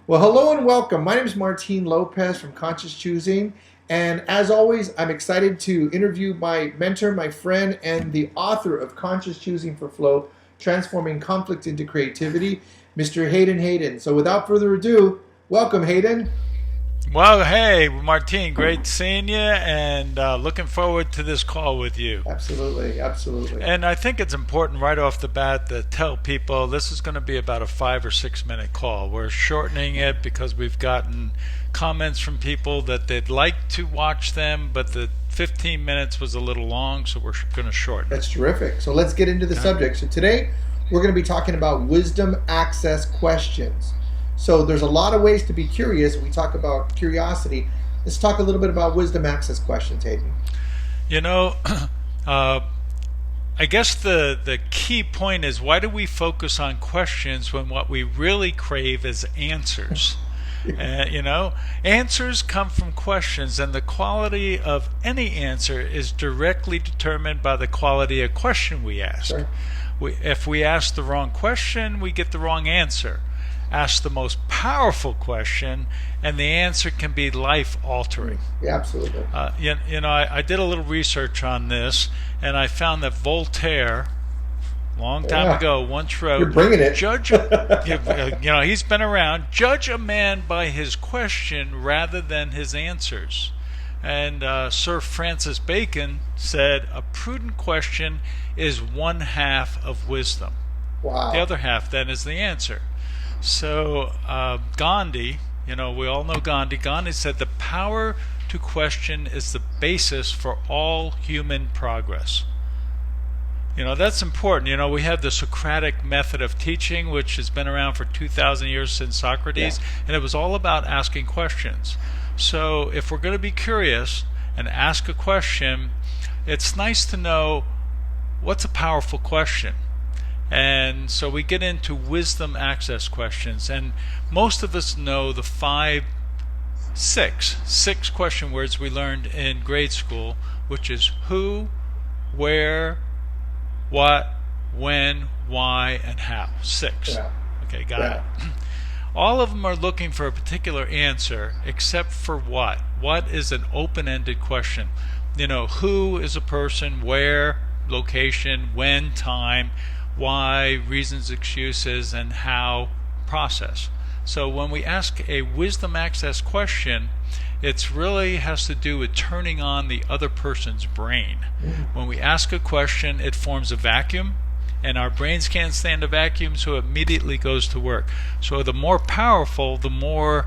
Well, hello and welcome. My name is Martin Lopez from Conscious Choosing. And as always, I'm excited to interview my mentor, my friend, and the author of Conscious Choosing for Flow, Transforming Conflict into Creativity, Mr. Hayden. So without further ado, welcome, Hayden. Well, hey, Martine, great seeing you and looking forward to this call with you. Absolutely, absolutely. And I think it's important right off the bat to tell people this is going to be about a 5 or 6 minute call. We're shortening it because we've gotten comments from people that they'd like to watch them, but the 15 minutes was a little long, so we're going to shorten it. That's terrific. So let's get into the subject. So today we're going to be talking about wisdom access questions. So there's a lot of ways to be curious. We talk about curiosity. Let's talk a little bit about wisdom access questions, Hayden. You know, I guess the key point is, why do we focus on questions when what we really crave is answers? Answers come from questions, and the quality of any answer is directly determined by the quality of question we ask. Sure. If we ask the wrong question, we get the wrong answer. Ask the most powerful question, and the answer can be life-altering. Yeah, absolutely. I did a little research on this, and I found that Voltaire, long time ago, once wrote, "You're bringing it." Judge, he's been around. Judge a man by his question rather than his answers. And Sir Francis Bacon said, "A prudent question is one half of wisdom. Wow. The other half then is the answer." So Gandhi, we all know Gandhi. Gandhi said the power to question is the basis for all human progress. That's important. We have the Socratic method of teaching, which has been around for 2,000 years since Socrates, and it was all about asking questions. So if we're going to be curious and ask a question, it's nice to know what's a powerful question. And so we get into wisdom access questions, and most of us know the six question words we learned in grade school, which is who, where, what, when, why, and how. 6. Yeah. Okay, got it. All of them are looking for a particular answer except for what. What is an open-ended question? Who is a person, where, location, when, time, why, reasons, excuses, and how, process. So when we ask a wisdom access question, it really has to do with turning on the other person's brain. When we ask a question, it forms a vacuum, and our brains can't stand a vacuum, so it immediately goes to work. So the more powerful, the more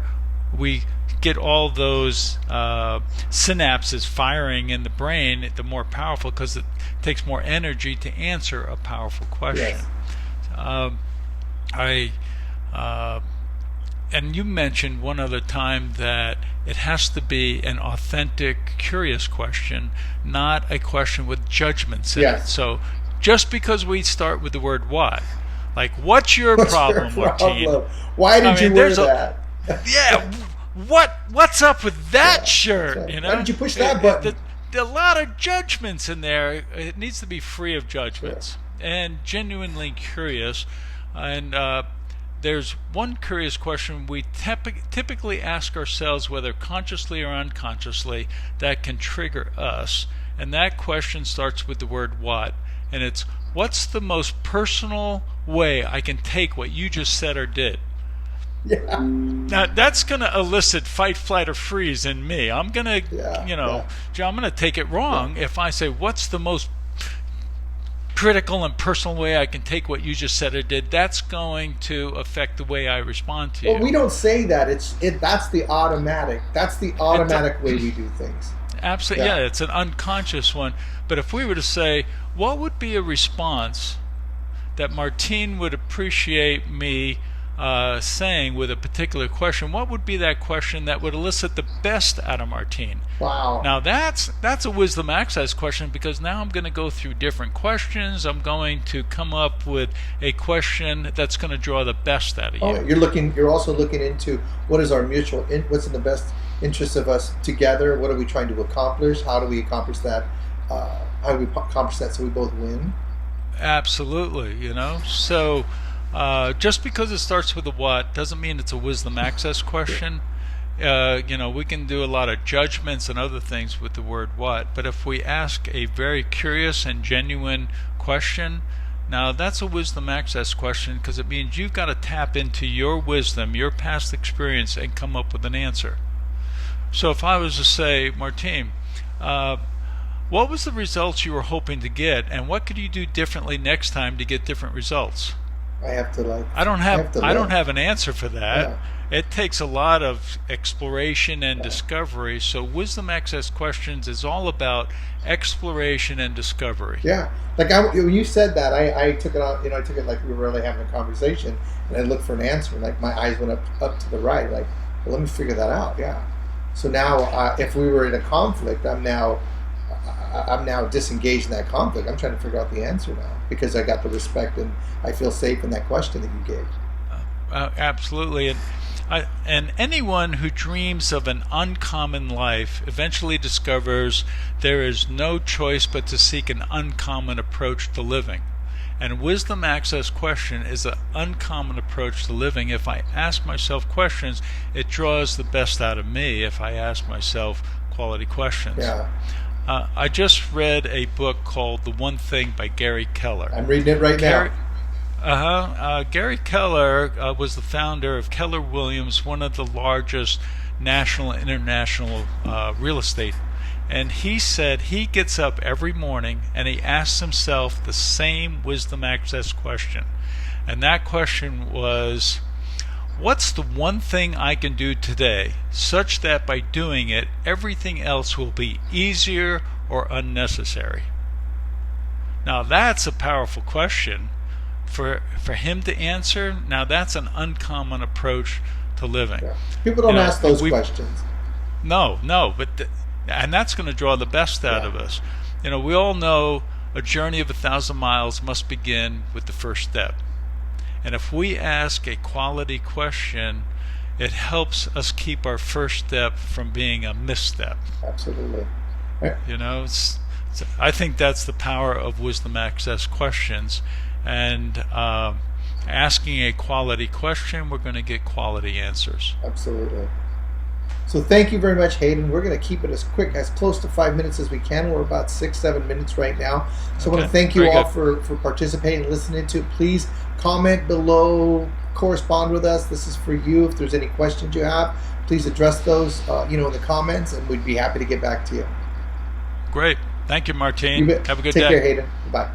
we get all those synapses firing in the brain, the more powerful, because it takes more energy to answer a powerful question. Yes. And you mentioned one other time that it has to be an authentic, curious question, not a question with judgments in it. So just because we start with the word what, like, what's your problem, Martine? Why did you wear that? What's up with that shirt? Right. Why did you push that button? A lot of judgments in there. It needs to be free of judgments and genuinely curious. And there's one curious question we typically ask ourselves, whether consciously or unconsciously, that can trigger us. And that question starts with the word what. And it's, what's the most personal way I can take what you just said or did? Yeah. Now that's going to elicit fight, flight, or freeze in me. I'm going to, I'm going to take it wrong if I say, what's the most critical and personal way I can take what you just said or did? That's going to affect the way I respond to you. Well, we don't say that. That's the automatic. That's the automatic way we do things. Absolutely, yeah. It's an unconscious one. But if we were to say, what would be a response that Martine would appreciate me saying with a particular question, what would be that question that would elicit the best out of Martine? Wow. Now that's a wisdom access question, because now I'm going to go through different questions. I'm going to come up with a question that's going to draw the best out of you. You're also looking into what is our what's in the best interest of us together. What are we trying to accomplish? How do we accomplish that? So we both win? Absolutely. So Just because it starts with a what doesn't mean it's a wisdom access question. We can do a lot of judgments and other things with the word what, but if we ask a very curious and genuine question, now that's a wisdom access question, because it means you've got to tap into your wisdom, your past experience, and come up with an answer. So if I was to say, Martine, what was the results you were hoping to get, and what could you do differently next time to get different results? I have to I don't have an answer for that. Yeah. It takes a lot of exploration and discovery. So wisdom access questions is all about exploration and discovery. Yeah, like when you said that, I took it on. I took it like we were really having a conversation, and I looked for an answer. And like my eyes went up to the right. Like, well, let me figure that out. Yeah. So now, if we were in a conflict, I'm now disengaged in that conflict. I'm trying to figure out the answer now because I got the respect and I feel safe in that question that you gave. Absolutely. And anyone who dreams of an uncommon life eventually discovers there is no choice but to seek an uncommon approach to living. And wisdom access question is an uncommon approach to living. If I ask myself questions, it draws the best out of me if I ask myself quality questions. Yeah. I just read a book called The One Thing by Gary Keller. I'm reading it right now. Gary Keller was the founder of Keller Williams, one of the largest national and international real estate. And he said he gets up every morning and he asks himself the same wisdom access question. And that question was, what's the one thing I can do today such that by doing it, everything else will be easier or unnecessary? Now that's a powerful question. For him to answer, now that's an uncommon approach to living. Yeah. People don't ask those questions. No, and that's going to draw the best out of us. We all know a journey of 1,000 miles must begin with the first step. And if we ask a quality question, it helps us keep our first step from being a misstep. Absolutely. I think that's the power of wisdom access questions. And asking a quality question, we're going to get quality answers. Absolutely. So thank you very much, Hayden. We're going to keep it as close to 5 minutes as we can. We're about 6-7 minutes right now. So I want to thank you all for participating and listening to it. Please comment below, correspond with us. This is for you. If there's any questions you have, please address those in the comments, and we'd be happy to get back to you. Great. Thank you, Martine. Have a good day. Take care, Hayden. Bye.